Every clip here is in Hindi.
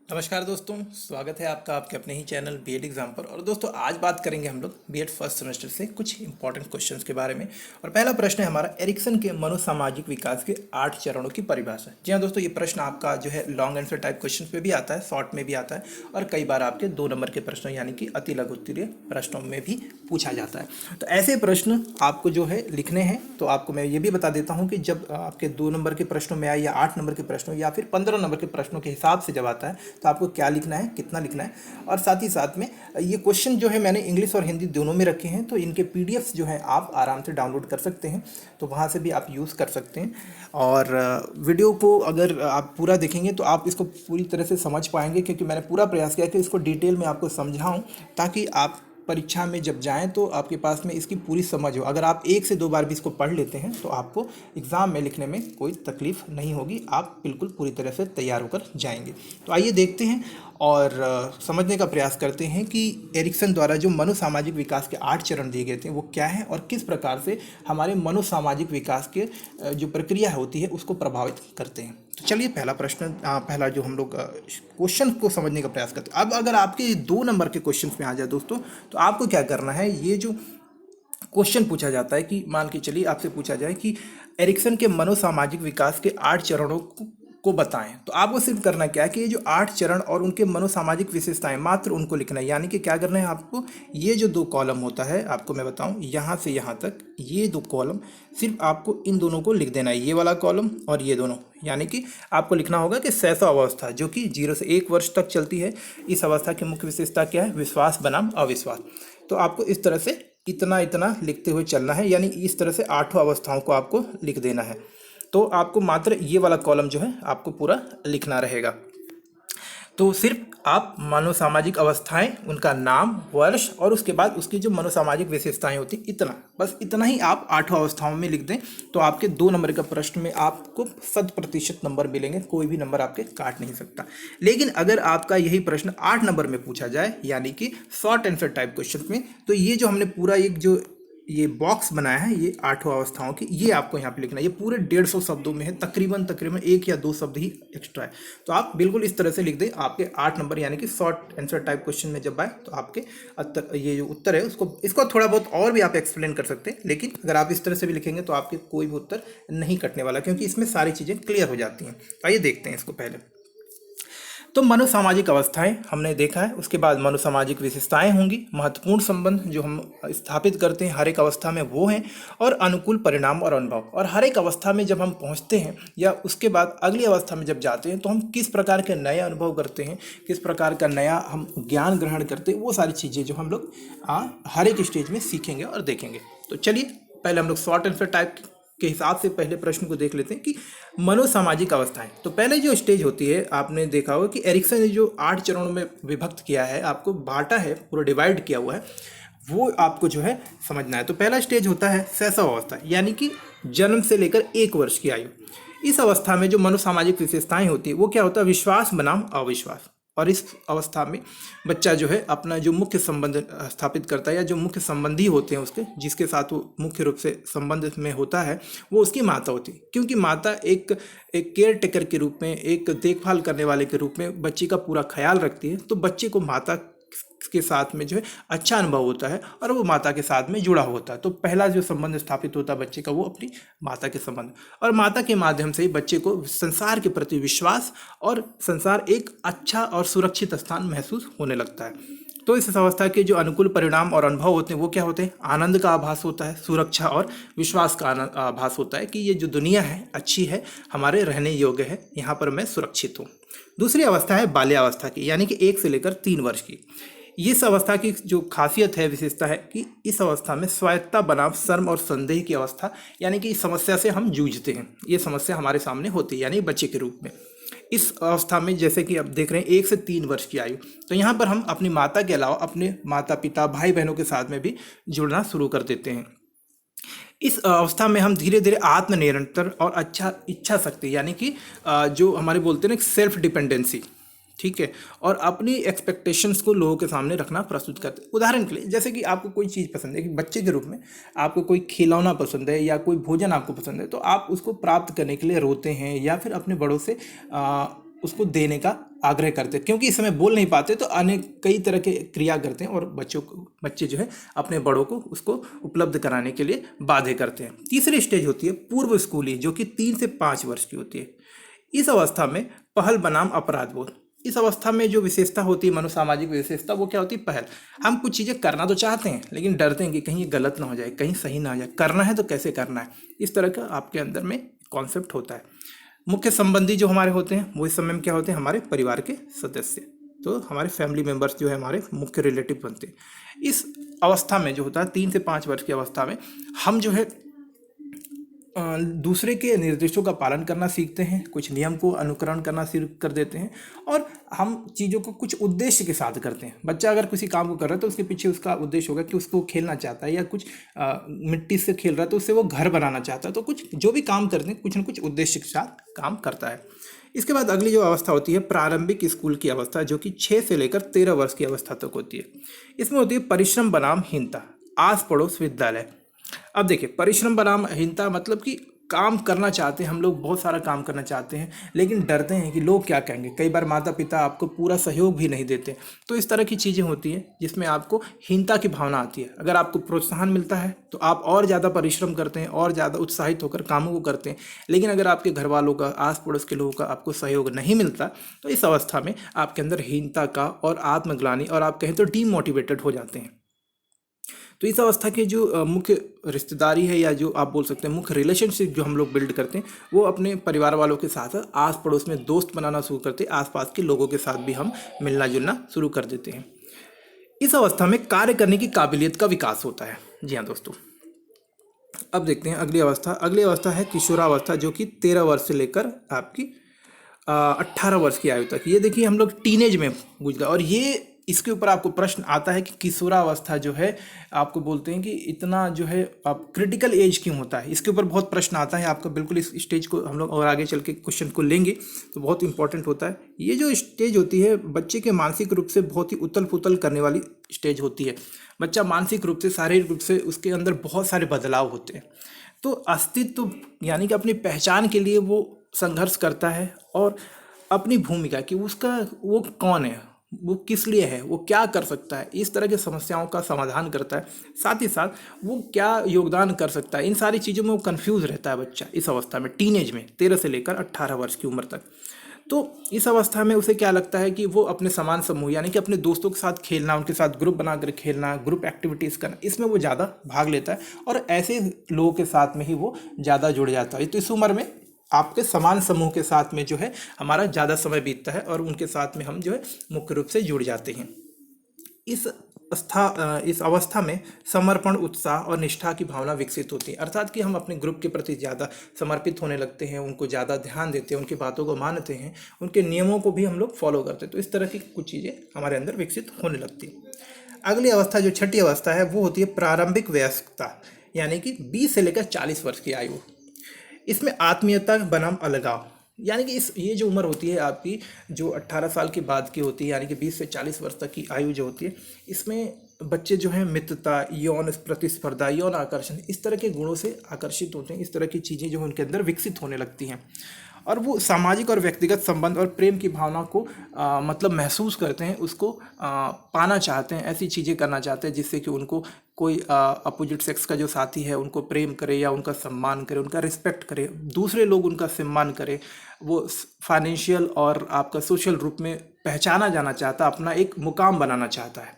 नमस्कार दोस्तों, स्वागत है आपका आपके अपने ही चैनल बीएड एग्जाम पर। और दोस्तों आज बात करेंगे हम लोग बीएड फर्स्ट सेमेस्टर से कुछ इंपॉर्टेंट क्वेश्चंस के बारे में। और पहला प्रश्न है हमारा, एरिक्सन के मनोसामाजिक विकास के 8 चरणों की परिभाषा। जी हाँ दोस्तों, ये प्रश्न आपका जो है लॉन्ग आंसर टाइप क्वेश्चन में भी आता है, शॉर्ट में भी आता है और कई बार आपके 2 नंबर के प्रश्नों यानी कि अति लघु उत्तरीय प्रश्नों में भी पूछा जाता है। तो ऐसे प्रश्न आपको जो है लिखने हैं। तो आपको मैं ये भी बता देता हूँ कि जब आपके 2 नंबर के प्रश्नों में आए या 8 नंबर के प्रश्नों या फिर 15 नंबर के प्रश्नों के हिसाब से जब आता है तो आपको क्या लिखना है, कितना लिखना है। और साथ ही साथ में ये क्वेश्चन जो है मैंने इंग्लिश और हिंदी दोनों में रखे हैं, तो इनके पीडीएफ्स जो है आप आराम से डाउनलोड कर सकते हैं, तो वहाँ से भी आप यूज़ कर सकते हैं। और वीडियो को अगर आप पूरा देखेंगे तो आप इसको पूरी तरह से समझ पाएंगे, क्योंकि मैंने पूरा प्रयास किया कि इसको डिटेल में आपको समझाऊँ, ताकि आप परीक्षा में जब जाएं तो आपके पास में इसकी पूरी समझ हो। अगर आप 1 से 2 बार भी इसको पढ़ लेते हैं तो आपको एग्ज़ाम में लिखने में कोई तकलीफ नहीं होगी, आप बिल्कुल पूरी तरह से तैयार होकर जाएंगे। तो आइए देखते हैं और समझने का प्रयास करते हैं कि एरिक्सन द्वारा जो मनोसामाजिक विकास के 8 चरण दिए गए थे वो क्या है और किस प्रकार से हमारे मनोसामाजिक विकास के जो प्रक्रिया होती है उसको प्रभावित करते हैं। तो चलिए पहला प्रश्न, पहला जो हम लोग क्वेश्चन को समझने का प्रयास करते हैं। अब अगर आपके 2 नंबर के क्वेश्चन में आ जाए दोस्तों, तो आपको क्या करना है, ये जो क्वेश्चन पूछा जाता है कि मान के चलिए आपसे पूछा जाए कि एरिक्सन के मनोसामाजिक विकास के 8 चरणों को बताएं, तो आपको सिर्फ करना क्या है कि ये जो 8 चरण और उनके मनोसामाजिक विशेषताएं मात्र उनको लिखना है। यानी कि क्या करना है आपको, ये जो 2 कॉलम होता है, आपको मैं बताऊं यहाँ से यहाँ तक ये 2 कॉलम सिर्फ आपको इन दोनों को लिख देना है, ये वाला कॉलम और ये दोनों। यानी कि आपको लिखना होगा कि शैशव अवस्था जो कि 0 से 1 वर्ष तक चलती है, इस अवस्था की मुख्य विशेषता क्या है, विश्वास बनाम अविश्वास। तो आपको इस तरह से इतना इतना लिखते हुए चलना है, यानी इस तरह से 8 अवस्थाओं को आपको लिख देना है। तो आपको मात्र ये वाला कॉलम जो है आपको पूरा लिखना रहेगा। तो सिर्फ आप मनोसामाजिक अवस्थाएं, उनका नाम, वर्ष और उसके बाद उसकी जो मनोसामाजिक विशेषताएं होती, इतना बस इतना ही आप 8 अवस्थाओं में लिख दें, तो आपके 2 नंबर का प्रश्न में आपको 100% नंबर मिलेंगे, कोई भी नंबर आपके काट नहीं सकता। लेकिन अगर आपका यही प्रश्न 8 नंबर में पूछा जाए, यानी कि शॉर्ट आंसर टाइप क्वेश्चन में, तो ये जो हमने पूरा एक जो ये बॉक्स बनाया है, ये 8 अवस्थाओं की, ये आपको यहाँ पे लिखना है। ये पूरे 150 शब्दों में है, तकरीबन 1 या 2 शब्द ही एक्स्ट्रा है। तो आप बिल्कुल इस तरह से लिख दें, आपके 8 नंबर यानी कि शॉर्ट आंसर टाइप क्वेश्चन में जब आए तो आपके ये जो उत्तर है उसको इसको थोड़ा बहुत और भी आप एक्सप्लेन कर सकते हैं, लेकिन अगर आप इस तरह से भी लिखेंगे तो आपके कोई भी उत्तर नहीं कटने वाला, क्योंकि इसमें सारी चीज़ें क्लियर हो जाती हैं। तो आइए देखते हैं इसको पहले। तो मनोसामाजिक अवस्थाएं हमने देखा है, उसके बाद मनोसामाजिक विशेषताएं होंगी, महत्वपूर्ण संबंध जो हम स्थापित करते हैं हर एक अवस्था में वो हैं, और अनुकूल परिणाम और अनुभव। और हर एक अवस्था में जब हम पहुंचते हैं या उसके बाद अगली अवस्था में जब जाते हैं तो हम किस प्रकार के नए अनुभव करते हैं, किस प्रकार का नया हम ज्ञान ग्रहण करते हैं, वो सारी चीज़ें जो हम लोग हर एक स्टेज में सीखेंगे और देखेंगे। तो चलिए पहले हम लोग शॉर्ट आंसर टाइप के हिसाब से पहले प्रश्न को देख लेते हैं कि मनोसामाजिक अवस्थाएं। तो पहले जो स्टेज होती है, आपने देखा होगा कि एरिक्सन ने जो 8 चरणों में विभक्त किया है, आपको बांटा है, पूरा डिवाइड किया हुआ है, वो आपको जो है समझना है। तो पहला स्टेज होता है शैशव अवस्था, यानी कि जन्म से लेकर 1 वर्ष की आयु। इस अवस्था में जो मनोसामाजिक विशेषताएं होती है वो क्या होता है, विश्वास बनाम अविश्वास। और इस अवस्था में बच्चा जो है अपना जो मुख्य संबंध स्थापित करता है, या जो मुख्य संबंधी होते हैं उसके, जिसके साथ वो मुख्य रूप से संबंध में होता है, वो उसकी माता होती है। क्योंकि माता एक केयर टेकर के रूप में, एक देखभाल करने वाले के रूप में बच्चे का पूरा ख्याल रखती है। तो बच्चे को माता के साथ में जो है अच्छा अनुभव होता है और वो माता के साथ में जुड़ा होता है। तो पहला जो संबंध स्थापित होता है बच्चे का, वो अपनी माता के संबंध, और माता के माध्यम से ही बच्चे को संसार के प्रति विश्वास और संसार एक अच्छा और सुरक्षित स्थान महसूस होने लगता है। तो इस अवस्था के जो अनुकूल परिणाम और अनुभव होते हैं वो क्या होते हैं, आनंद का आभास होता है, सुरक्षा और विश्वास का आभास होता है कि ये जो दुनिया है अच्छी है, हमारे रहने योग्य है, यहाँ पर मैं सुरक्षित हूँ। दूसरी अवस्था है बाल्यावस्था की, यानी कि 1 से लेकर 3 वर्ष की। इस अवस्था की जो खासियत है, विशेषता है कि इस अवस्था में स्वायत्तता बनाम शर्म और संदेह की अवस्था, यानी कि इस समस्या से हम जूझते हैं, ये समस्या हमारे सामने होती है, यानी बच्चे के रूप में। इस अवस्था में जैसे कि आप देख रहे हैं 1 से 3 वर्ष की आयु, तो यहाँ पर हम अपनी माता के अलावा अपने माता पिता, भाई बहनों के साथ में भी जुड़ना शुरू कर देते हैं। इस अवस्था में हम धीरे धीरे आत्मनियंत्रण और अच्छा इच्छा शक्ति, यानी कि जो हमारे बोलते हैं ना सेल्फ डिपेंडेंसी, ठीक है, और अपनी एक्सपेक्टेशंस को लोगों के सामने रखना प्रस्तुत करते हैं। उदाहरण के लिए, जैसे कि आपको कोई चीज़ पसंद है, कि बच्चे के रूप में आपको कोई खिलौना पसंद है या कोई भोजन आपको पसंद है, तो आप उसको प्राप्त करने के लिए रोते हैं या फिर अपने बड़ों से उसको देने का आग्रह करते हैं, क्योंकि इस समय बोल नहीं पाते तो अनेक कई तरह के क्रिया करते हैं और बच्चे जो है अपने बड़ों को उसको उपलब्ध कराने के लिए बाध्य करते हैं। तीसरी स्टेज होती है पूर्व स्कूली, जो कि 3 से 5 वर्ष की होती है। इस अवस्था में पहल बनाम अपराध बोध। इस अवस्था में जो विशेषता होती है, मनोसामाजिक विशेषता, वो क्या होती है? पहल। हम कुछ चीज़ें करना तो चाहते हैं लेकिन डरते हैं कि कहीं ये गलत ना हो जाए, कहीं सही ना हो जाए, करना है तो कैसे करना है, इस तरह का आपके अंदर में कॉन्सेप्ट होता है। मुख्य संबंधी जो हमारे होते हैं वो इस समय में क्या होते हैं? हमारे परिवार के सदस्य, तो हमारे फैमिली मेंबर्स जो है हमारे मुख्य रिलेटिव बनते हैं। इस अवस्था में जो होता है 3 से 5 वर्ष की अवस्था में हम जो है दूसरे के निर्देशों का पालन करना सीखते हैं, कुछ नियम को अनुकरण करना शुरू कर देते हैं और हम चीज़ों को कुछ उद्देश्य के साथ करते हैं। बच्चा अगर किसी काम को कर रहा है तो उसके पीछे उसका उद्देश्य होगा कि उसको खेलना चाहता है, या कुछ मिट्टी से खेल रहा है तो उससे वो घर बनाना चाहता है। तो कुछ जो भी काम करते हैं कुछ न कुछ उद्देश्य के साथ काम करता है। इसके बाद अगली जो अवस्था होती है प्रारंभिक स्कूल की अवस्था, जो कि 6 से लेकर 13 वर्ष की अवस्था तक होती है। इसमें होती है परिश्रम बनाम हीनता, आस पड़ोस विद्यालय। अब देखिए, परिश्रम बनाम हीनता मतलब कि काम करना चाहते हैं हम लोग, बहुत सारा काम करना चाहते हैं लेकिन डरते हैं कि लोग क्या कहेंगे। कई बार माता पिता आपको पूरा सहयोग भी नहीं देते, तो इस तरह की चीज़ें होती हैं जिसमें आपको हीनता की भावना आती है। अगर आपको प्रोत्साहन मिलता है तो आप और ज़्यादा परिश्रम करते हैं और ज़्यादा उत्साहित होकर कामों को करते हैं, लेकिन अगर आपके घर वालों का, आस पड़ोस के लोगों का आपको सहयोग नहीं मिलता तो इस अवस्था में आपके अंदर हीनता का और आत्मग्लानि, और आप कहें तो डीमोटिवेटेड हो जाते हैं। तो इस अवस्था के जो मुख्य रिश्तेदारी है, या जो आप बोल सकते हैं मुख्य रिलेशनशिप जो हम लोग बिल्ड करते हैं, वो अपने परिवार वालों के साथ आस पड़ोस में दोस्त बनाना शुरू करते हैं, आसपास के लोगों के साथ भी हम मिलना जुलना शुरू कर देते हैं। इस अवस्था में कार्य करने की काबिलियत का विकास होता है। जी हाँ दोस्तों, अब देखते हैं अगली अवस्था। अगली अवस्था है किशोरावस्था, जो कि 13 वर्ष से लेकर आपकी 18 वर्ष की आयु तक। ये देखिए हम लोग टीनेज में गुजरा, और ये इसके ऊपर आपको प्रश्न आता है कि किशोरावस्था जो है, आपको बोलते हैं कि इतना जो है आप क्रिटिकल एज क्यों होता है, इसके ऊपर बहुत प्रश्न आता है आपका। बिल्कुल इस स्टेज को हम लोग और आगे चल के क्वेश्चन को लेंगे तो बहुत इंपॉर्टेंट होता है। ये जो स्टेज होती है बच्चे के मानसिक रूप से बहुत ही उथल पुथल करने वाली स्टेज होती है। बच्चा मानसिक रूप से, शारीरिक रूप से उसके अंदर बहुत सारे बदलाव होते हैं। तो अस्तित्व यानी कि अपनी पहचान के लिए वो संघर्ष करता है, और अपनी भूमिका कि उसका वो कौन है, वो किस लिए है, वो क्या कर सकता है, इस तरह की समस्याओं का समाधान करता है। साथ ही साथ वो क्या योगदान कर सकता है, इन सारी चीज़ों में वो कंफ्यूज रहता है बच्चा इस अवस्था में, टीनेज में 13 से लेकर 18 वर्ष की उम्र तक। तो इस अवस्था में उसे क्या लगता है कि वो अपने समान समूह यानी कि अपने दोस्तों के साथ खेलना, उनके साथ ग्रुप बनाकर खेलना, ग्रुप एक्टिविटीज़ करना, इसमें वो ज़्यादा भाग लेता है और ऐसे लोगों के साथ में ही वो ज़्यादा जुड़ जाता है। तो इस उम्र में आपके समान समूह के साथ में जो है हमारा ज़्यादा समय बीतता है और उनके साथ में हम जो है मुख्य रूप से जुड़ जाते हैं। इस अवस्था में समर्पण, उत्साह और निष्ठा की भावना विकसित होती है, अर्थात कि हम अपने ग्रुप के प्रति ज़्यादा समर्पित होने लगते हैं, उनको ज़्यादा ध्यान देते हैं, उनकी बातों को मानते हैं, उनके नियमों को भी हम लोग फॉलो करते हैं। तो इस तरह की कुछ चीज़ें हमारे अंदर विकसित होने लगती है। अगली अवस्था जो छठी अवस्था है वो होती है प्रारंभिक वयस्कता, यानी कि 20 से लेकर 40 वर्ष की आयु। इसमें आत्मीयता बनाम अलगाव, यानी कि ये जो उम्र होती है आपकी, जो 18 साल के बाद की होती है, यानी कि 20 से 40 वर्ष तक की आयु जो होती है, इसमें बच्चे जो हैं मित्रता, यौन प्रतिस्पर्धा, यौन आकर्षण, इस तरह के गुणों से आकर्षित होते हैं। इस तरह की चीज़ें जो उनके अंदर विकसित होने लगती हैं और वो सामाजिक और व्यक्तिगत संबंध और प्रेम की भावना को मतलब महसूस करते हैं, उसको पाना चाहते हैं, ऐसी चीज़ें करना चाहते हैं जिससे कि उनको कोई अपोजिट सेक्स का जो साथी है उनको प्रेम करे या उनका सम्मान करे, उनका रिस्पेक्ट करे, दूसरे लोग उनका सम्मान करें, वो फाइनेंशियल और आपका सोशल रूप में पहचाना जाना चाहता, अपना एक मुकाम बनाना चाहता है।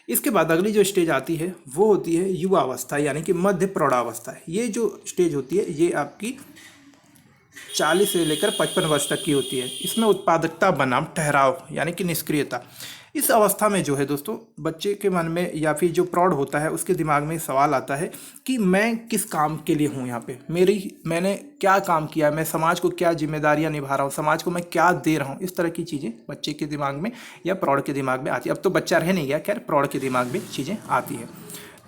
इसके बाद अगली जो स्टेज आती है वो होती है युवा अवस्था, यानी कि मध्य प्रौढ़ावस्था। ये जो स्टेज होती है ये आपकी 40 से लेकर 55 वर्ष तक की होती है। इसमें उत्पादकता बनाम ठहराव, यानी कि निष्क्रियता। इस अवस्था में जो है दोस्तों, बच्चे के मन में या फिर जो प्रौढ़ होता है उसके दिमाग में सवाल आता है कि मैं किस काम के लिए हूँ यहाँ पे, मैंने क्या काम किया, मैं समाज को क्या जिम्मेदारियाँ निभा रहा हूँ, समाज को मैं क्या दे रहा हूँ। इस तरह की चीज़ें बच्चे के दिमाग में या प्रौढ़ के दिमाग में आती है। अब तो बच्चा रह नहीं गया, खैर प्रौढ़ के दिमाग में चीज़ें आती है।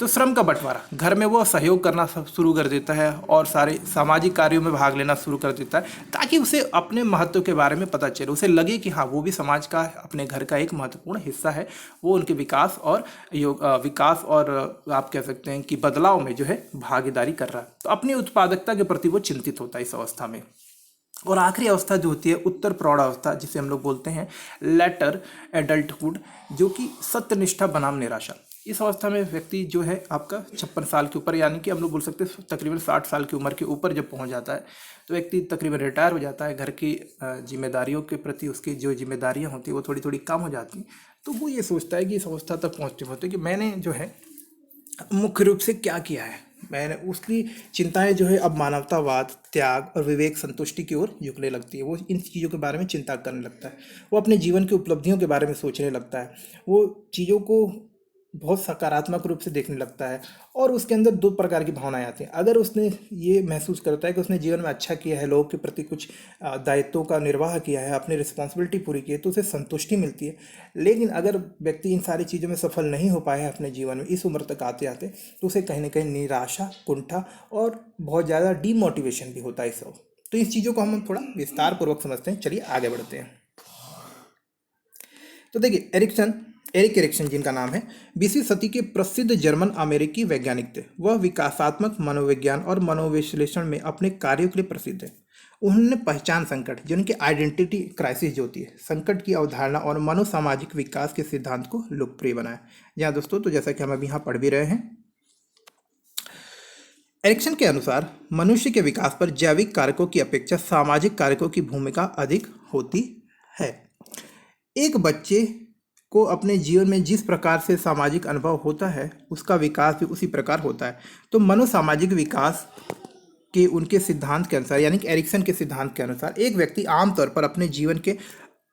तो श्रम का बंटवारा, घर में वो सहयोग करना शुरू कर देता है और सारे सामाजिक कार्यों में भाग लेना शुरू कर देता है, ताकि उसे अपने महत्व के बारे में पता चले, उसे लगे कि हाँ वो भी समाज का, अपने घर का एक महत्वपूर्ण हिस्सा है, वो उनके विकास और आप कह सकते हैं कि बदलाव में जो है भागीदारी कर रहा है। तो अपनी उत्पादकता के प्रति वो चिंतित होता है इस अवस्था में। और आखिरी अवस्था जो होती है उत्तर प्रौढ़ावस्था, जिसे हम लोग बोलते हैं लेटर एडल्टहुड, जो कि सत्यनिष्ठा बनाम निराशा। इस अवस्था में व्यक्ति जो है आपका 56 साल के ऊपर, यानी कि हम लोग बोल सकते हैं तकरीबन 60 साल की उम्र के ऊपर जब पहुंच जाता है तो व्यक्ति तकरीबन रिटायर हो जाता है। घर की जिम्मेदारियों के प्रति उसकी जो जिम्मेदारियां होती है वो थोड़ी थोड़ी कम हो जाती हैं। तो वो ये सोचता है कि इस अवस्था तक पहुँचते पहुँचते कि मैंने जो है मुख्य रूप से क्या किया है। मैंने उसकी चिंताएं जो है अब मानवतावाद, त्याग और विवेक संतुष्टि की ओर झुकने लगती है। वो इन चीज़ों के बारे में चिंता करने लगता है। वो अपने जीवन की उपलब्धियों के बारे में सोचने लगता है। वो चीज़ों को बहुत सकारात्मक रूप से देखने लगता है। और उसके अंदर दो प्रकार की भावनाएं आती हैं। अगर उसने ये महसूस करता है कि उसने जीवन में अच्छा किया है, लोगों के प्रति कुछ दायित्वों का निर्वाह किया है, अपनी रिस्पॉन्सिबिलिटी पूरी की है, तो उसे संतुष्टि मिलती है। लेकिन अगर व्यक्ति इन सारी चीज़ों में सफल नहीं हो पाया है अपने जीवन में इस उम्र तक आते आते, तो उसे कहीं ना कहीं निराशा, कुंठा और बहुत ज़्यादा डीमोटिवेशन भी होता है इस वक्त। तो इस चीज़ों को हम थोड़ा विस्तार पूर्वक समझते हैं। चलिए आगे बढ़ते हैं। तो देखिए एरिक एरिक्सन जिनका नाम है, 20वीं सदी के प्रसिद्ध जर्मन अमेरिकी वैज्ञानिक थे। वह विकासात्मक मनोविज्ञान और मनोविश्लेषण में अपने कार्यों के लिए प्रसिद्ध है। उन्होंने पहचान संकट, जो उनकी आइडेंटिटी क्राइसिस जो होती है, संकट की अवधारणा और मनोसामाजिक विकास के सिद्धांत को लोकप्रिय बनाया। जहाँ दोस्तों, तो जैसा कि हम अभी यहाँ पढ़ भी रहे हैं, एरिक्सन के अनुसार मनुष्य के विकास पर जैविक कारकों की अपेक्षा सामाजिक कारकों की भूमिका अधिक होती है। एक बच्चे को अपने जीवन में जिस प्रकार से सामाजिक अनुभव होता है उसका विकास भी उसी प्रकार होता है। तो मनोसामाजिक विकास के उनके सिद्धांत के अनुसार, यानी कि एरिक्सन के सिद्धांत के अनुसार, एक व्यक्ति आमतौर पर अपने जीवन के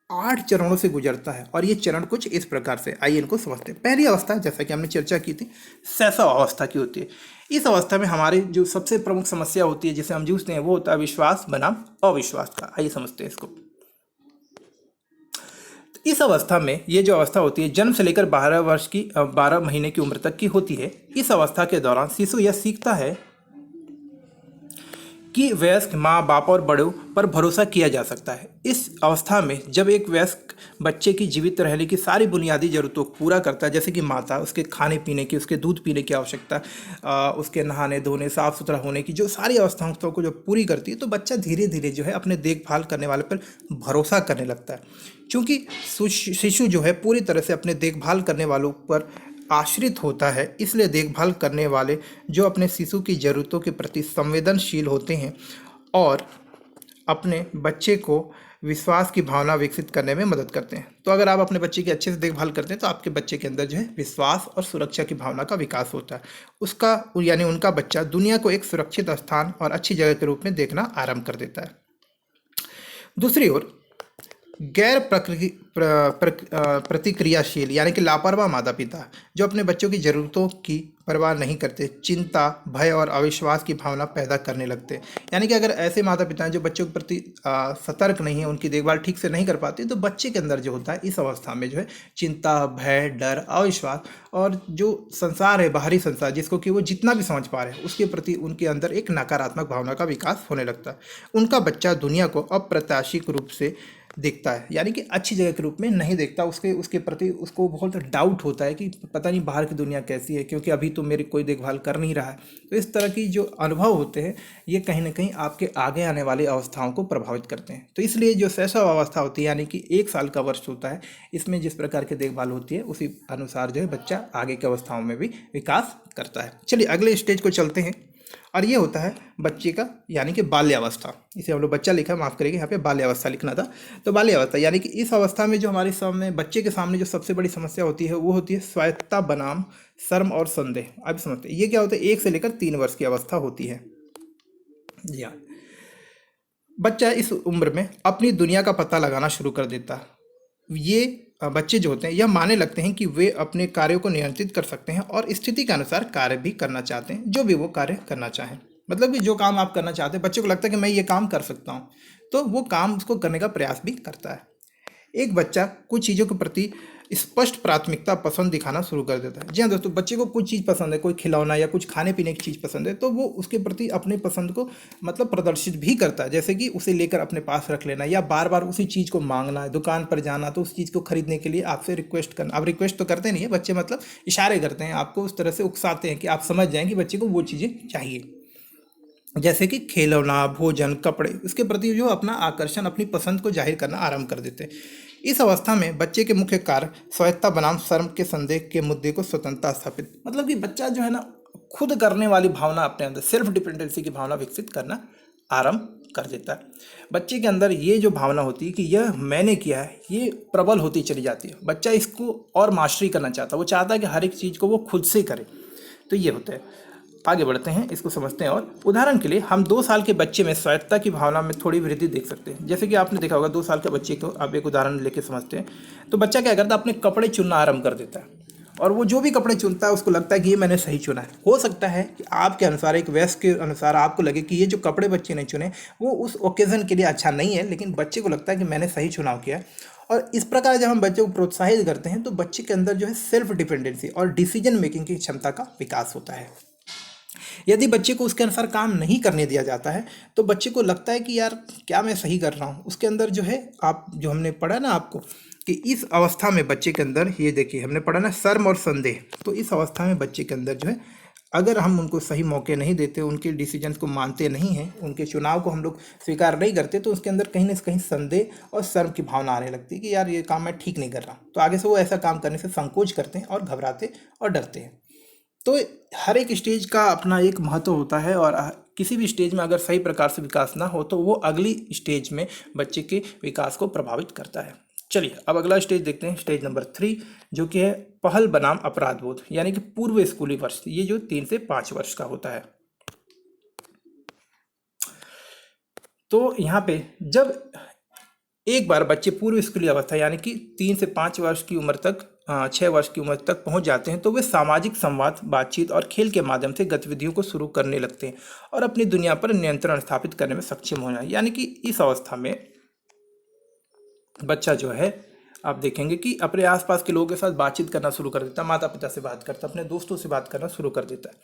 8 चरणों से गुजरता है। और ये चरण कुछ इस प्रकार से, आइए इनको समझते हैं। पहली अवस्था, जैसा कि हमने चर्चा की थी, शैशव अवस्था की होती है। इस अवस्था में हमारी जो सबसे प्रमुख समस्या होती है जिसे हम जूझते हैं वो होता है विश्वास बनाम अविश्वास का। आइए समझते हैं इसको। इस अवस्था में ये जो अवस्था होती है जन्म से लेकर 12 महीने की उम्र तक की होती है। इस अवस्था के दौरान शिशु यह सीखता है कि वयस्क माँ बाप और बड़ों पर भरोसा किया जा सकता है। इस अवस्था में जब एक वयस्क बच्चे की जीवित रहने की सारी बुनियादी जरूरतों को पूरा करता है, जैसे कि माता, उसके खाने पीने की, उसके दूध पीने की आवश्यकता, उसके नहाने धोने, साफ सुथरा होने की, जो सारी अवस्थाओं को जो पूरी करती है, तो बच्चा धीरे धीरे जो है अपने देखभाल करने वाले पर भरोसा करने लगता है। क्योंकि शिशु जो है पूरी तरह से अपने देखभाल करने वालों पर आश्रित होता है, इसलिए देखभाल करने वाले जो अपने शिशु की ज़रूरतों के प्रति संवेदनशील होते हैं और अपने बच्चे को विश्वास की भावना विकसित करने में मदद करते हैं। तो अगर आप अपने बच्चे की अच्छे से देखभाल करते हैं तो आपके बच्चे के अंदर जो है विश्वास और सुरक्षा की भावना का विकास होता है। उसका यानी उनका बच्चा दुनिया को एक सुरक्षित स्थान और अच्छी जगह के रूप में देखना आरंभ कर देता है। दूसरी ओर गैर प्रतिक्रियाशील यानी कि लापरवाह माता पिता जो अपने बच्चों की ज़रूरतों की परवाह नहीं करते, चिंता, भय और अविश्वास की भावना पैदा करने लगते हैं। यानी कि अगर ऐसे माता पिता हैं जो बच्चों के प्रति सतर्क नहीं है, उनकी देखभाल ठीक से नहीं कर पाते, तो बच्चे के अंदर जो होता है इस अवस्था में जो है चिंता, भय, डर, अविश्वास और जो संसार है, बाहरी संसार, जिसको कि वो जितना भी समझ पा रहे हैं उसके प्रति उनके अंदर एक नकारात्मक भावना का विकास होने लगता है। उनका बच्चा दुनिया को अप्रत्याशित रूप से देखता है, यानी कि अच्छी जगह के रूप में नहीं देखता। उसके प्रति उसको बहुत डाउट होता है कि पता नहीं बाहर की दुनिया कैसी है, क्योंकि अभी तो मेरी कोई देखभाल कर नहीं रहा है। तो इस तरह की जो अनुभव होते हैं ये कहीं ना कहीं आपके आगे आने वाली अवस्थाओं को प्रभावित करते हैं। तो इसलिए जो शैशव अवस्था होती है यानी कि 1 साल का वर्ष होता है, इसमें जिस प्रकार की देखभाल होती है उसी अनुसार जो है बच्चा आगे की अवस्थाओं में भी विकास करता है। चलिए अगले स्टेज को चलते हैं और ये होता है बच्चे का यानी कि बाल्यावस्था। इसे हम लोग बच्चा लिखा, माफ करेंगे, यहाँ पे बाल्यावस्था लिखना था। तो बाल्यावस्था यानी कि इस अवस्था में जो हमारे सामने बच्चे के सामने जो सबसे बड़ी समस्या होती है वो होती है स्वायत्तता बनाम शर्म और संदेह। अब समझते हैं ये क्या होता है। 1 से लेकर 3 वर्ष की अवस्था होती है। जी हाँ, बच्चा इस उम्र में अपनी दुनिया का पता लगाना शुरू कर देता है। ये बच्चे जो होते हैं यह मानने लगते हैं कि वे अपने कार्यों को नियंत्रित कर सकते हैं और स्थिति के अनुसार कार्य भी करना चाहते हैं, जो भी वो कार्य करना चाहें। मतलब कि जो काम आप करना चाहते हैं, बच्चे को लगता है कि मैं ये काम कर सकता हूँ, तो वो काम उसको करने का प्रयास भी करता है। एक बच्चा कुछ चीज़ों के प्रति स्पष्ट प्राथमिकता पसंद दिखाना शुरू कर देता है। जी हाँ दोस्तों, बच्चे को कुछ चीज़ पसंद है, कोई खिलौना या कुछ खाने पीने की चीज़ पसंद है, तो वो उसके प्रति अपने पसंद को मतलब प्रदर्शित भी करता है। जैसे कि उसे लेकर अपने पास रख लेना या बार बार उसी चीज़ को मांगना है, दुकान पर जाना तो उस चीज़ को खरीदने के लिए आपसे रिक्वेस्ट करना। आप रिक्वेस्ट तो करते नहीं है बच्चे, मतलब इशारे करते हैं, आपको उस तरह से उकसाते हैं कि आप समझ जाएं कि बच्चे को वो चीज़ें चाहिए। जैसे कि खिलौना, भोजन, कपड़े, उसके प्रति जो अपना आकर्षण, अपनी पसंद को जाहिर करना आरंभ कर देते हैं। इस अवस्था में बच्चे के मुख्य कार्य स्वायत्तता बनाम शर्म के संदेह के मुद्दे को स्वतंत्रता स्थापित, मतलब कि बच्चा जो है ना खुद करने वाली भावना अपने अंदर, सेल्फ डिपेंडेंसी की भावना विकसित करना आरंभ कर देता है। बच्चे के अंदर ये जो भावना होती है कि यह मैंने किया है, ये प्रबल होती चली जाती है। बच्चा इसको और मास्टरी करना चाहता है, वो चाहता है कि हर एक चीज़ को वो खुद से करे। तो ये होता है। आगे बढ़ते हैं, इसको समझते हैं। और उदाहरण के लिए हम 2 साल के बच्चे में स्वायत्तता की भावना में थोड़ी वृद्धि देख सकते हैं। जैसे कि आपने देखा होगा 2 साल के बच्चे को, आप एक उदाहरण लेके समझते हैं। तो बच्चा क्या करता है, अपने कपड़े चुनना आरंभ कर देता है, और वो जो भी कपड़े चुनता है उसको लगता है कि ये मैंने सही चुना है। हो सकता है कि आपके अनुसार, एक वयस्क के अनुसार आपको लगे कि ये जो कपड़े बच्चे ने चुने वो उस ओकेज़न के लिए अच्छा नहीं है, लेकिन बच्चे को लगता है कि मैंने सही चुनाव किया है। और इस प्रकार जब हम बच्चे को प्रोत्साहित करते हैं तो बच्चे के अंदर जो है सेल्फ डिपेंडेंसी और डिसीजन मेकिंग की क्षमता का विकास होता है। यदि बच्चे को उसके अनुसार काम नहीं करने दिया जाता है तो बच्चे को लगता है कि यार क्या मैं सही कर रहा हूँ। उसके अंदर जो है, आप जो हमने पढ़ा ना आपको कि इस अवस्था में बच्चे के अंदर, ये देखिए हमने पढ़ा ना शर्म और संदेह, तो इस अवस्था में बच्चे के अंदर जो है, अगर हम उनको सही मौके नहीं देते, उनके डिसीजंस को मानते नहीं हैं, उनके चुनाव को हम लोग स्वीकार नहीं करते, तो उसके अंदर कहीं ना कहीं संदेह और शर्म की भावना आने लगती है कि यार ये काम मैं ठीक नहीं कर रहा। तो आगे से वो ऐसा काम करने से संकोच करते हैं और घबराते और डरते हैं। तो हर एक स्टेज का अपना एक महत्व होता है, और किसी भी स्टेज में अगर सही प्रकार से विकास ना हो तो वो अगली स्टेज में बच्चे के विकास को प्रभावित करता है। चलिए अब अगला स्टेज देखते हैं, स्टेज नंबर 3, जो कि है पहल बनाम अपराध बोध, यानी कि पूर्व स्कूली वर्ष, ये जो 3 से 5 वर्ष का होता है। तो यहाँ पे जब एक बार बच्चे पूर्व स्कूली अवस्था यानी कि 3 से 5 वर्ष की उम्र तक, 6 वर्ष की उम्र तक पहुंच जाते हैं, तो वे सामाजिक संवाद, बातचीत और खेल के माध्यम से गतिविधियों को शुरू करने लगते हैं और अपनी दुनिया पर नियंत्रण स्थापित करने में सक्षम हो जाए। यानी कि इस अवस्था में बच्चा जो है, आप देखेंगे कि अपने आसपास के लोगों के साथ बातचीत करना शुरू कर देता है, माता पिता से बात करता है, अपने दोस्तों से बात करना शुरू कर देता है।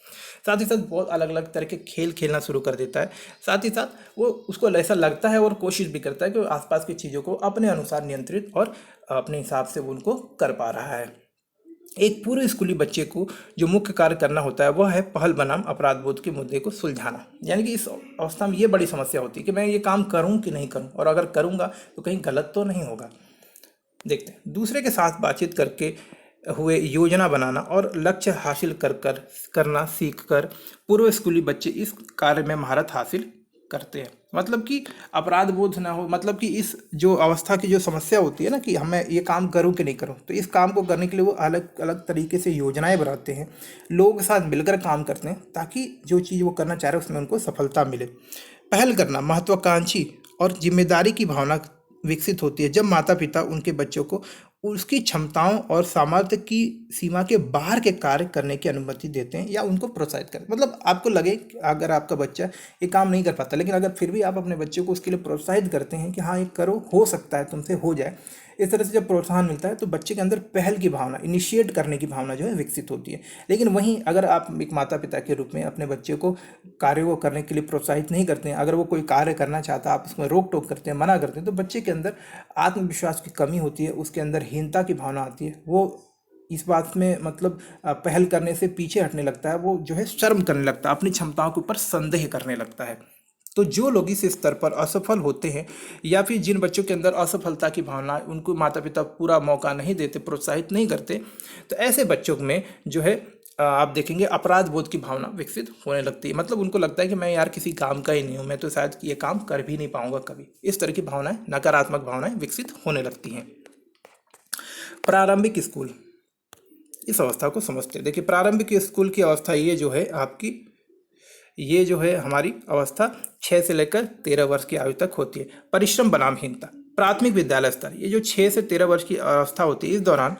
साथ ही साथ बहुत अलग अलग तरह के खेल खेलना शुरू कर देता है। साथ ही साथ वो, उसको ऐसा लगता है और कोशिश भी करता है कि वो आसपास की चीज़ों को अपने अनुसार नियंत्रित और अपने हिसाब से वो उनको कर पा रहा है। एक पूर्व स्कूली बच्चे को जो मुख्य कार्य करना होता है वह है पहल बनाम अपराध बोध के मुद्दे को सुलझाना। यानी कि इस अवस्था में ये बड़ी समस्या होती है कि मैं ये काम करूं कि नहीं करूं, और अगर करूंगा तो कहीं गलत तो नहीं होगा। देखते हैं, दूसरे के साथ बातचीत करके हुए योजना बनाना और लक्ष्य हासिल करना सीख कर पूर्व स्कूली बच्चे इस कार्य में महारत हासिल करते हैं। मतलब कि अपराध बोध ना हो, मतलब कि इस जो अवस्था की जो समस्या होती है ना कि हमें ये काम करूं कि नहीं करूं, तो इस काम को करने के लिए वो अलग अलग तरीके से योजनाएं बनाते हैं, लोगों के साथ मिलकर काम करते हैं ताकि जो चीज़ वो करना चाह रहे हैं उसमें उनको सफलता मिले। पहल करना, महत्वाकांक्षी और जिम्मेदारी की भावना विकसित होती है जब माता पिता उनके बच्चों को उसकी क्षमताओं और सामर्थ्य की सीमा के बाहर के कार्य करने की अनुमति देते हैं या उनको प्रोत्साहित करते हैं। मतलब आपको लगे कि अगर आपका बच्चा ये काम नहीं कर पाता, लेकिन अगर फिर भी आप अपने बच्चे को उसके लिए प्रोत्साहित करते हैं कि हाँ ये करो, हो सकता है तुमसे हो जाए, इस तरह से जब प्रोत्साहन मिलता है तो बच्चे के अंदर पहल की भावना, इनिशिएट करने की भावना जो है विकसित होती है। लेकिन वहीं अगर आप एक माता पिता के रूप में अपने बच्चे को कार्य को करने के लिए प्रोत्साहित नहीं करते हैं, अगर वो कोई कार्य करना चाहता है आप उसमें रोक टोक करते हैं, मना करते हैं, तो बच्चे के अंदर आत्मविश्वास की कमी होती है, उसके अंदर हीनता की भावना आती है, वो इस बात में मतलब पहल करने से पीछे हटने लगता है, वो जो है शर्म करने लगता है, अपनी क्षमताओं के ऊपर संदेह करने लगता है। तो जो लोग इस स्तर पर असफल होते हैं या फिर जिन बच्चों के अंदर असफलता की भावना, उनको माता पिता पूरा मौका नहीं देते, प्रोत्साहित नहीं करते, तो ऐसे बच्चों में जो है आप देखेंगे अपराध बोध की भावना विकसित होने लगती है। मतलब उनको लगता है कि मैं यार किसी काम का ही नहीं हूँ, मैं तो शायद ये काम कर भी नहीं पाऊंगा कभी। इस तरह की भावनाएं, नकारात्मक भावनाएं विकसित होने लगती हैं। प्रारंभिक स्कूल, इस अवस्था को समझते हैं। देखिए प्रारंभिक स्कूल की अवस्था ये जो है आपकी, ये जो है हमारी अवस्था 6 से लेकर 13 वर्ष की आयु तक होती है। परिश्रम बनाम हीनता, प्राथमिक विद्यालय स्तर, ये जो 6 से 13 वर्ष की अवस्था होती है, इस दौरान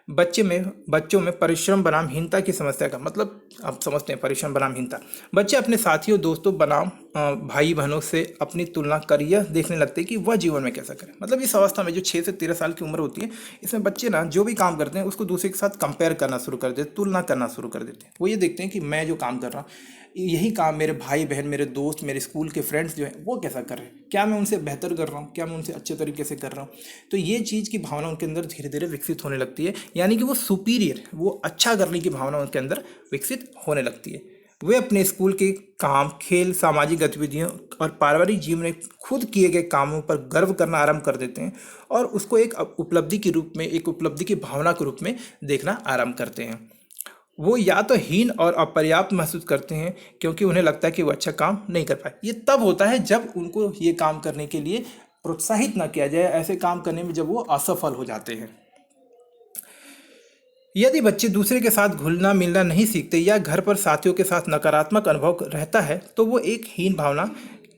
बच्चों में परिश्रम बनाम हीनता की समस्या का मतलब आप समझते हैं। परिश्रम बनाम हीनता, बच्चे अपने साथियों, दोस्तों बनाम भाई बहनों से अपनी तुलना कर यह देखने लगते हैं कि वह जीवन में कैसा करें। मतलब इस अवस्था में जो 6 से 13 साल की उम्र होती है, इसमें बच्चे ना जो भी काम करते हैं उसको दूसरे के साथ कंपेयर करना शुरू कर देते, तुलना करना शुरू कर देते हैं। वो ये देखते हैं कि मैं जो काम कर रहा हूँ, यही काम मेरे भाई बहन, मेरे दोस्त, मेरे स्कूल के फ्रेंड्स जो हैं वो कैसा कर रहे हैं, क्या मैं उनसे बेहतर कर रहा हूँ, क्या मैं उनसे अच्छे तरीके से कर रहा हूँ। तो ये चीज़ की भावना उनके अंदर धीरे धीरे विकसित होने लगती है, यानी कि वो सुपीरियर, वो अच्छा करने की भावना उनके अंदर विकसित होने लगती है। वे अपने स्कूल के काम, खेल, सामाजिक गतिविधियों और पारिवारिक जीवन में खुद किए गए कामों पर गर्व करना आरंभ कर देते हैं और उसको एक उपलब्धि के रूप में, एक उपलब्धि की भावना के रूप में देखना आरंभ करते हैं। वो या तो हीन और अपर्याप्त महसूस करते हैं क्योंकि उन्हें लगता है कि वो अच्छा काम नहीं कर पाए। ये तब होता है जब उनको ये काम करने के लिए प्रोत्साहित ना किया जाए, ऐसे काम करने में जब वो असफल हो जाते हैं। यदि बच्चे दूसरे के साथ घुलना मिलना नहीं सीखते या घर पर साथियों के साथ नकारात्मक अनुभव रहता है तो वो एक हीन भावना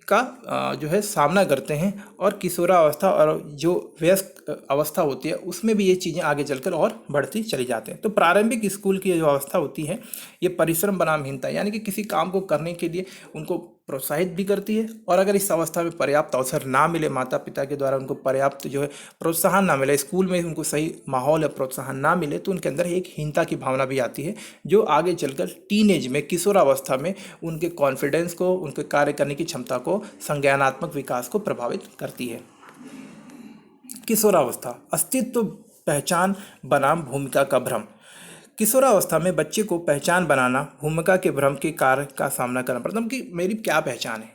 का जो है सामना करते हैं और किशोरावस्था और जो वयस्क अवस्था होती है उसमें भी ये चीज़ें आगे चलकर और बढ़ती चली जाती हैं। तो प्रारंभिक स्कूल की जो अवस्था होती है ये परिश्रम बनाम हीनता, यानी कि किसी काम को करने के लिए उनको प्रोत्साहित भी करती है, और अगर इस अवस्था में पर्याप्त अवसर ना मिले, माता पिता के द्वारा उनको पर्याप्त जो है प्रोत्साहन ना मिले, स्कूल में उनको सही माहौल या प्रोत्साहन ना मिले, तो उनके अंदर एक हीनता की भावना भी आती है जो आगे चलकर टीनेज में, किशोरावस्था में उनके कॉन्फिडेंस को, उनके कार्य करने की क्षमता को, संज्ञानात्मक विकास को प्रभावित करती है। किशोरावस्था, अस्तित्व, पहचान बनाम भूमिका का भ्रम। किशोरावस्था में बच्चे को पहचान बनाना, भूमिका के भ्रम के कार्य का सामना करना पड़ता है कि मेरी क्या पहचान है,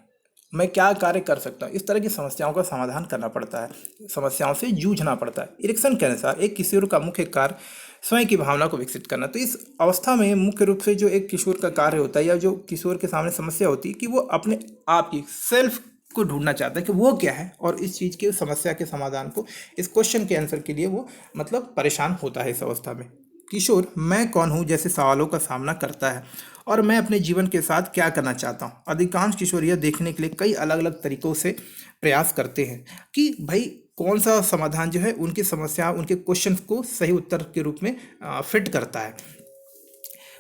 मैं क्या कार्य कर सकता हूँ। इस तरह की समस्याओं का समाधान करना पड़ता है, समस्याओं से जूझना पड़ता है। एरिक्सन के अनुसार एक किशोर का मुख्य कार्य स्वयं की भावना को विकसित करना। तो इस अवस्था में मुख्य रूप से जो एक किशोर का कार्य होता है या जो किशोर के सामने समस्या होती है कि वो अपने आप की सेल्फ को ढूंढना चाहता है कि वो क्या है, और इस चीज़ की समस्या के समाधान को, इस क्वेश्चन के आंसर के लिए वो मतलब परेशान होता है इस अवस्था में। किशोर मैं कौन हूँ जैसे सवालों का सामना करता है और मैं अपने जीवन के साथ क्या करना चाहता हूँ। अधिकांश किशोर यह देखने के लिए कई अलग अलग तरीकों से प्रयास करते हैं कि भाई कौन सा समाधान जो है उनकी समस्या, उनके क्वेश्चन को सही उत्तर के रूप में फिट करता है।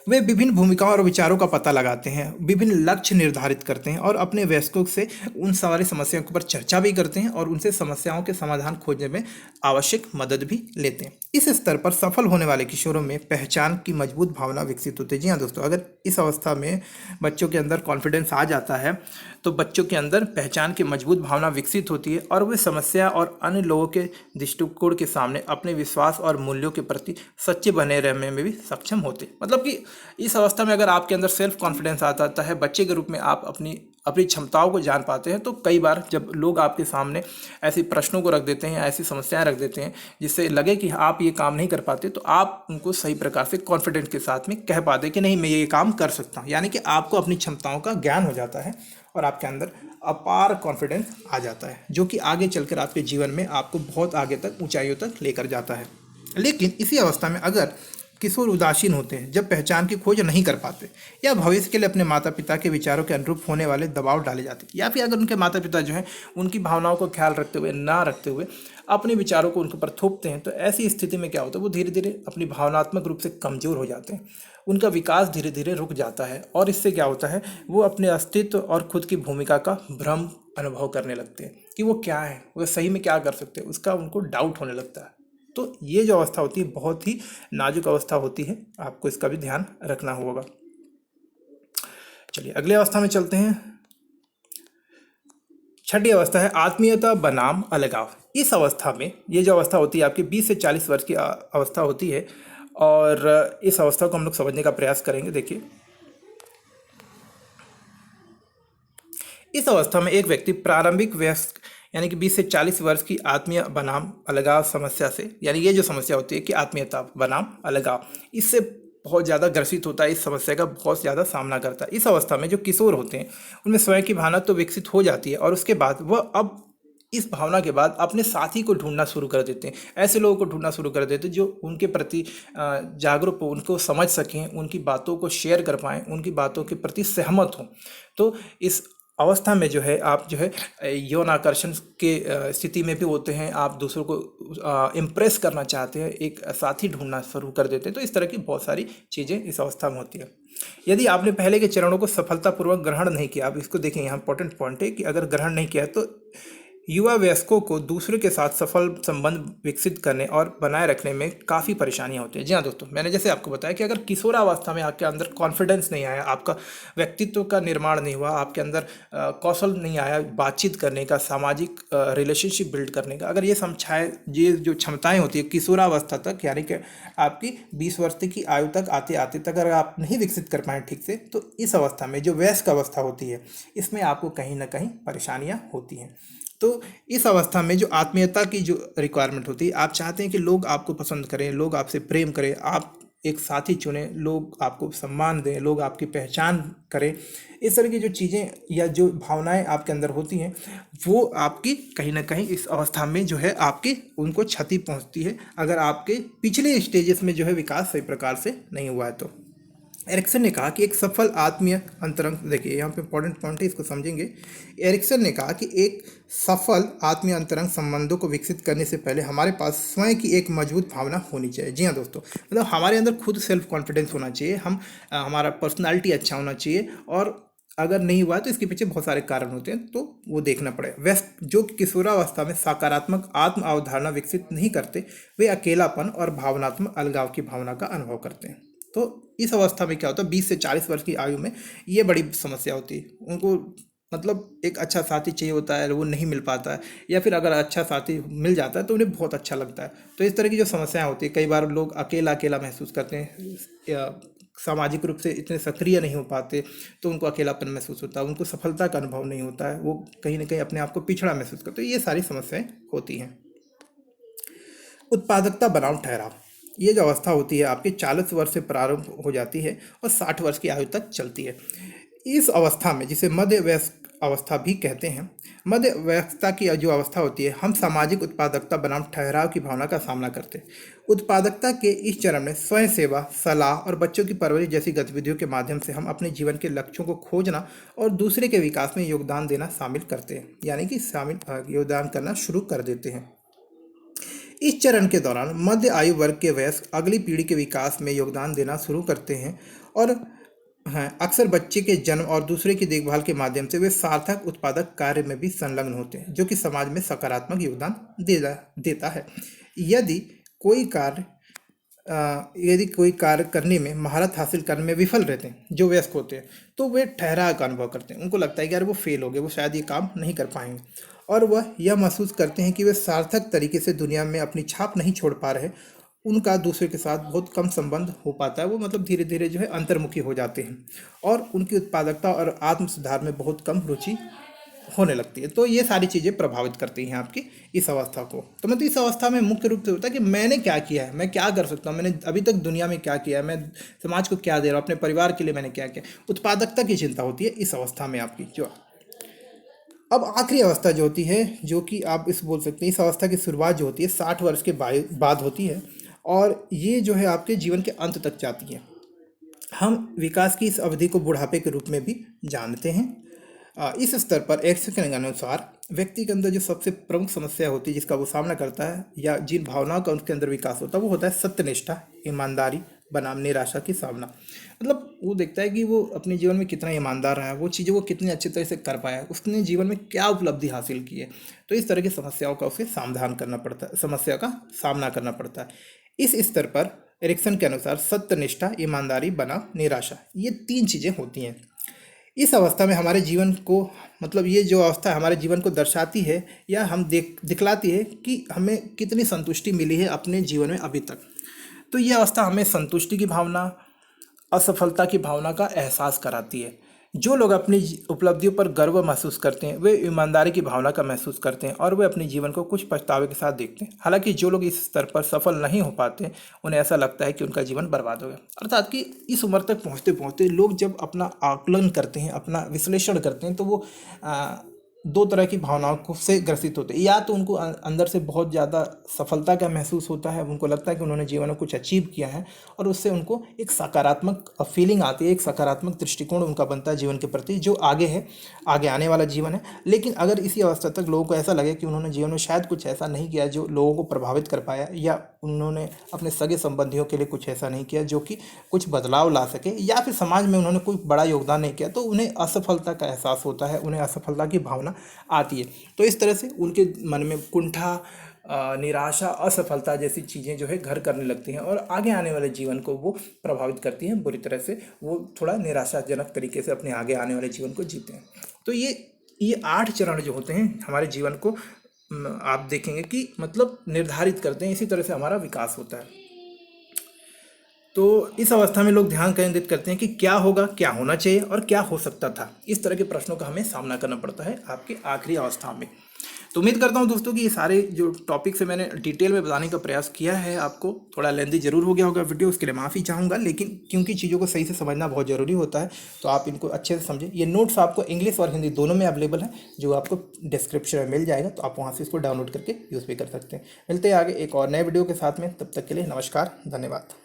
वे विभिन्न भूमिकाओं और विचारों का पता लगाते हैं, विभिन्न लक्ष्य निर्धारित करते हैं और अपने वयस्कों से उन सारी समस्याओं के ऊपर चर्चा भी करते हैं और उनसे समस्याओं के समाधान खोजने में आवश्यक मदद भी लेते हैं। इस स्तर पर सफल होने वाले किशोरों में पहचान की मजबूत भावना विकसित होती है। जी हाँ दोस्तों, अगर इस अवस्था में बच्चों के अंदर कॉन्फिडेंस आ जाता है तो बच्चों के अंदर पहचान की मजबूत भावना विकसित होती है और वे समस्या और अन्य लोगों के दृष्टिकोण के सामने अपने विश्वास और मूल्यों के प्रति सच्चे बने रहने में भी सक्षम होते। मतलब कि इस अवस्था में अगर आपके अंदर सेल्फ कॉन्फिडेंस आ जाता है, बच्चे के रूप में आप अपनी अपनी क्षमताओं को जान पाते हैं, तो कई बार जब लोग आपके सामने ऐसे प्रश्नों को रख देते हैं, ऐसी समस्याएं रख देते हैं जिससे लगे कि आप ये काम नहीं कर पाते, तो आप उनको सही प्रकार से कॉन्फिडेंस के साथ में कह पाते कि नहीं मैं ये काम कर सकता हूँ। यानी कि आपको अपनी क्षमताओं का ज्ञान हो जाता है और आपके अंदर अपार कॉन्फिडेंस आ जाता है जो कि आगे चलकर आपके जीवन में आपको बहुत आगे तक, ऊंचाइयों तक लेकर जाता है। लेकिन इसी अवस्था में अगर किशोर उदासीन होते हैं, जब पहचान की खोज नहीं कर पाते या भविष्य के लिए अपने माता पिता के विचारों के अनुरूप होने वाले दबाव डाले जाते हैं, या फिर अगर उनके माता पिता जो हैं उनकी भावनाओं को ख्याल रखते हुए, ना रखते हुए अपने विचारों को उनके ऊपर थोपते हैं, तो ऐसी स्थिति में क्या होता है, वो धीरे धीरे अपनी भावनात्मक रूप से कमज़ोर हो जाते हैं, उनका विकास धीरे धीरे रुक जाता है और इससे क्या होता है, वो अपने अस्तित्व और खुद की भूमिका का भ्रम अनुभव करने लगते हैं कि वो क्या है, वो सही में क्या कर सकते हैं, उसका उनको डाउट होने लगता है। तो ये जो अवस्था होती है बहुत ही नाजुक अवस्था होती है, आपको इसका भी ध्यान रखना होगा। चलिए अगले अवस्था में चलते हैं। छठी अवस्था है आत्मीयता बनाम अलगाव। इस अवस्था में ये जो अवस्था होती है आपकी 20 से 40 वर्ष की अवस्था होती है और इस अवस्था को हम लोग समझने का प्रयास करेंगे। देखिए, इस अवस्था में एक व्यक्ति प्रारंभिक वयस्क यानी कि 20 से 40 वर्ष की आत्मीय बनाम अलगाव समस्या से, यानी ये जो समस्या होती है कि आत्मीयता बनाम अलगाव, इससे बहुत ज़्यादा ग्रसित होता है, इस समस्या का बहुत ज़्यादा सामना करता है। इस अवस्था में जो किशोर होते हैं उनमें स्वयं की भावना तो विकसित हो जाती है और उसके बाद वह अब इस भावना के बाद अपने साथी को ढूंढना शुरू कर देते हैं, ऐसे लोगों को ढूंढना शुरू कर देते हैं जो उनके प्रति जागरूक हो, उनको समझ सकें, उनकी बातों को शेयर कर पाएँ, उनकी बातों के प्रति सहमत हों। तो इस अवस्था में जो है आप जो है यौन आकर्षण के स्थिति में भी होते हैं, आप दूसरों को इम्प्रेस करना चाहते हैं, एक साथी ढूंढना शुरू कर देते हैं। तो इस तरह की बहुत सारी चीज़ें इस अवस्था में होती है। यदि आपने पहले के चरणों को सफलतापूर्वक ग्रहण नहीं किया, आप इसको देखें, यहाँ इंपॉर्टेंट पॉइंट है कि अगर ग्रहण नहीं किया तो युवा वयस्कों को दूसरे के साथ सफल संबंध विकसित करने और बनाए रखने में काफ़ी परेशानियां होती हैं। जी हाँ दोस्तों, मैंने जैसे आपको बताया कि अगर किशोरावस्था में आपके अंदर कॉन्फिडेंस नहीं आया, आपका व्यक्तित्व का निर्माण नहीं हुआ, आपके अंदर कौशल नहीं आया बातचीत करने का, सामाजिक रिलेशनशिप बिल्ड करने का, अगर ये जो क्षमताएं होती है किशोरावस्था तक, यानी कि आपकी 20 वर्ष की आयु तक आते आते तक अगर आप नहीं विकसित कर पाएँ ठीक से, तो इस अवस्था में जो वयस्क अवस्था होती है, इसमें आपको कहीं ना कहीं परेशानियां होती हैं। तो इस अवस्था में जो आत्मीयता की जो रिक्वायरमेंट होती है, आप चाहते हैं कि लोग आपको पसंद करें, लोग आपसे प्रेम करें, आप एक साथी चुनें, लोग आपको सम्मान दें, लोग आपकी पहचान करें। इस तरह की जो चीज़ें या जो भावनाएं आपके अंदर होती हैं, वो आपकी कहीं ना कहीं इस अवस्था में जो है आपकी उनको क्षति पहुंचती है, अगर आपके पिछले स्टेजेस में जो है विकास सही प्रकार से नहीं हुआ है तो। एरिक्सन ने कहा कि एक सफल आत्मीय अंतरंग, देखिए यहाँ पे इंपॉर्टेंट पॉइंट है, इसको समझेंगे। एरिक्सन ने कहा कि एक सफल आत्मीय अंतरंग संबंधों को विकसित करने से पहले हमारे पास स्वयं की एक मजबूत भावना होनी चाहिए। जी हाँ दोस्तों, मतलब हमारे अंदर खुद सेल्फ कॉन्फिडेंस होना चाहिए, हमारा पर्सनालिटी अच्छा होना चाहिए, और अगर नहीं हुआ तो इसके पीछे बहुत सारे कारण होते हैं, तो वो देखना पड़ेगा। वयस्क जो किशोरावस्था में सकारात्मक आत्म अवधारणा विकसित नहीं करते, वे अकेलापन और भावनात्मक अलगाव की भावना का अनुभव करते हैं। तो इस अवस्था में क्या होता है, 20 से 40 वर्ष की आयु में ये बड़ी समस्या होती है उनको, मतलब एक अच्छा साथी चाहिए होता है, वो नहीं मिल पाता है, या फिर अगर अच्छा साथी मिल जाता है तो उन्हें बहुत अच्छा लगता है। तो इस तरह की जो समस्याएं होती है, कई बार लोग अकेला अकेला महसूस करते हैं, या सामाजिक रूप से इतने सक्रिय नहीं हो पाते, तो उनको अकेलापन महसूस होता है, उनको सफलता का अनुभव नहीं होता है, वो कहीं ना कहीं अपने आप को पिछड़ा महसूस करते हैं। ये सारी समस्याएं होती हैं। उत्पादकता बनाम ठहराव, ये जो अवस्था होती है आपके 40 वर्ष से प्रारंभ हो जाती है और 60 वर्ष की आयु तक चलती है। इस अवस्था में, जिसे मध्य वयस्क अवस्था भी कहते हैं, मध्य वयस्कता की जो अवस्था होती है, हम सामाजिक उत्पादकता बनाम ठहराव की भावना का सामना करते हैं। उत्पादकता के इस चरण में स्वयं सेवा, सलाह और बच्चों की परवरिश जैसी गतिविधियों के माध्यम से हम अपने जीवन के लक्ष्यों को खोजना और दूसरे के विकास में योगदान देना शामिल करते हैं, यानी कि योगदान करना शुरू कर देते हैं। इस चरण के दौरान मध्य आयु वर्ग के वयस्क अगली पीढ़ी के विकास में योगदान देना शुरू करते हैं, और हैं अक्सर बच्चे के जन्म और दूसरे की देखभाल के माध्यम से वे सार्थक उत्पादक कार्य में भी संलग्न होते हैं, जो कि समाज में सकारात्मक योगदान देता है। यदि कोई कार्य यदि कोई कार्य करने में महारत हासिल करने में विफल रहते हैं, जो वयस्क होते हैं, तो वे ठहराव का अनुभव करते हैं। उनको लगता है कि यार वो फेल हो गए, वो शायद ये काम नहीं कर पाएंगे, और वह यह महसूस करते हैं कि वे सार्थक तरीके से दुनिया में अपनी छाप नहीं छोड़ पा रहे। उनका दूसरे के साथ बहुत कम संबंध हो पाता है, वो मतलब धीरे धीरे जो है अंतर्मुखी हो जाते हैं, और उनकी उत्पादकता और आत्म सुधार में बहुत कम रुचि होने लगती है। तो ये सारी चीज़ें प्रभावित करती हैं आपकी इस अवस्था को। तो मतलब इस अवस्था में मुख्य रूप से होता है कि मैंने क्या किया है, मैं क्या कर सकता हूँ, मैंने अभी तक दुनिया में क्या किया है, मैं समाज को क्या दे रहा हूँ, अपने परिवार के लिए मैंने क्या किया। उत्पादकता की चिंता होती है इस अवस्था में आपकी। जो अब आखिरी अवस्था जो होती है, जो कि आप इस बोल सकते हैं, इस अवस्था की शुरुआत जो होती है 60 वर्ष के बाद होती है, और ये जो है आपके जीवन के अंत तक जाती है। हम विकास की इस अवधि को बुढ़ापे के रूप में भी जानते हैं। इस स्तर पर एरिक्सन के अनुसार व्यक्ति के अंदर जो सबसे प्रमुख समस्या होती है, जिसका वो सामना करता है, या जिन भावनाओं का उसके अंदर विकास होता है, वो होता है सत्यनिष्ठा, ईमानदारी बनाम निराशा की सामना। मतलब वो देखता है कि वो अपने जीवन में कितना ईमानदार रहा है, वो चीज़ें वो कितनी अच्छी तरह से कर पाया है, उसने जीवन में क्या उपलब्धि हासिल की है। तो इस तरह की समस्याओं का उसे समाधान करना पड़ता है, समस्या का सामना करना पड़ता है। इस स्तर पर एरिक्सन के अनुसार सत्यनिष्ठा, ईमानदारी बनाम निराशा, ये 3 चीज़ें होती हैं। इस अवस्था में हमारे जीवन को, मतलब ये जो अवस्था है हमारे जीवन को दर्शाती है, या हम दिखलाती है कि हमें कितनी संतुष्टि मिली है अपने जीवन में अभी तक। तो ये अवस्था हमें संतुष्टि की भावना, असफलता की भावना का एहसास कराती है। जो लोग अपनी उपलब्धियों पर गर्व महसूस करते हैं, वे ईमानदारी की भावना का महसूस करते हैं, और वे अपने जीवन को कुछ पछतावे के साथ देखते हैं। हालांकि जो लोग इस स्तर पर सफल नहीं हो पाते, उन्हें ऐसा लगता है कि उनका जीवन बर्बाद हो गया। अर्थात कि इस उम्र तक पहुंचते पहुंचते लोग जब अपना आकलन करते हैं, अपना विश्लेषण करते हैं, तो वो 2 तरह की भावनाओं को से ग्रसित होते हैं। या तो उनको अंदर से बहुत ज़्यादा सफलता का महसूस होता है, उनको लगता है कि उन्होंने जीवन में कुछ अचीव किया है, और उससे उनको एक सकारात्मक फीलिंग आती है, एक सकारात्मक दृष्टिकोण उनका बनता है जीवन के प्रति, जो आगे है, आगे आने वाला जीवन है। लेकिन अगर इसी अवस्था तक लोगों को ऐसा लगे कि उन्होंने जीवन में शायद कुछ ऐसा नहीं किया जो लोगों को प्रभावित कर पाया, या उन्होंने अपने सगे संबंधियों के लिए कुछ ऐसा नहीं किया जो कि कुछ बदलाव ला सके, या फिर समाज में उन्होंने कोई बड़ा योगदान नहीं किया, तो उन्हें असफलता का एहसास होता है, उन्हें असफलता की भावना भावना आती है। तो इस तरह से उनके मन में कुंठा, निराशा, असफलता जैसी चीज़ें जो है घर करने लगती हैं और आगे आने वाले जीवन को वो प्रभावित करती हैं बुरी तरह से। वो थोड़ा निराशाजनक तरीके से अपने आगे आने वाले जीवन को जीते हैं। तो ये 8 चरण जो होते हैं हमारे जीवन को आप देखेंगे कि मतलब निर्धारित करते हैं। इसी तरह से हमारा विकास होता है। तो इस अवस्था में लोग ध्यान केंद्रित करते हैं कि क्या होगा, क्या होना चाहिए और क्या हो सकता था। इस तरह के प्रश्नों का हमें सामना करना पड़ता है आपके आखिरी अवस्था में। तो उम्मीद करता हूं दोस्तों कि ये सारे जो टॉपिक्स है मैंने डिटेल में बताने का प्रयास किया है। आपको थोड़ा लेंथी जरूर हो गया होगा वीडियो, उसके लिए माफ़ी चाहूँगा, लेकिन क्योंकि चीज़ों को सही से समझना बहुत ज़रूरी होता है तो आप इनको अच्छे से समझें। ये नोट्स आपको इंग्लिश और हिंदी दोनों में अवेलेबल है, जो आपको डिस्क्रिप्शन में मिल जाएगा, तो आप वहाँ से इसको डाउनलोड करके यूज़ भी कर सकते हैं। मिलते हैं आगे एक और नए वीडियो के साथ में, तब तक के लिए नमस्कार, धन्यवाद।